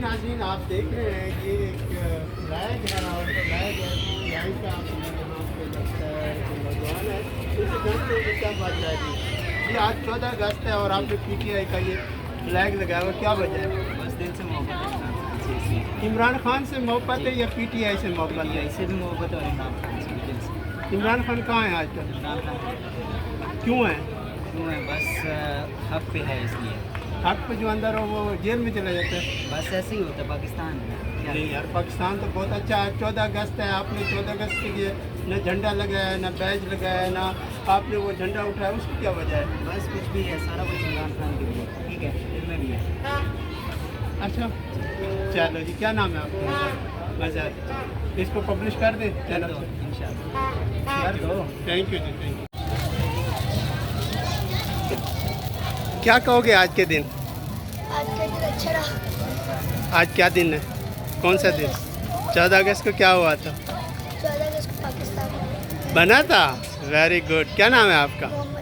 नाज़रीन आप देख रहे हैं ये एक फ्लैग है और फ्लैग है यहाँ पे आप यहाँ पे लगता है कि नौजवान है इस जंग में क्या बात है जी आज 14 अगस्त है और आपने पीटीआई का ये फ्लैग लगाया हुआ क्या वजह है? बस दिल से मोहब्बत है। इमरान खान से मोहब्बत है या पीटीआई से मोहब्बत है? इससे भी मोहब्बत है और इमरान खान से भी दिल से। इमरान खान कहाँ है आजकल? इमरान खान क्यों है? क्यों है? बस हक पे है इसलिए। हक पे जो अंदर हो वो जेल में चला जाता है। बस ऐसे ही होता है पाकिस्तान में। नहीं यार पाकिस्तान तो बहुत अच्छा है। 14 अगस्त है, आपने 14 अगस्त के लिए न झंडा लगाया न बैज लगाया ना आपने वो झंडा उठाया, उसकी क्या वजह है? बस कुछ भी है, सारा कुछ इमरान खान के लिए। ठीक है, इसमें भी है। अच्छा चलो जी, क्या नाम है आपका? मज़ा इसको पब्लिश कर दें कर चलो दो इंशाल्लाह। कर दो। थैंक यू जी, थैंक यू। क्या कहोगे आज के दिन? आज का दिन अच्छा रहा। आज क्या दिन है? कौन सा दिन? 14 अगस्त को क्या हुआ था? 14 अगस्त को पाकिस्तान बना था? Very good. क्या नाम है आपका? मोहम्मद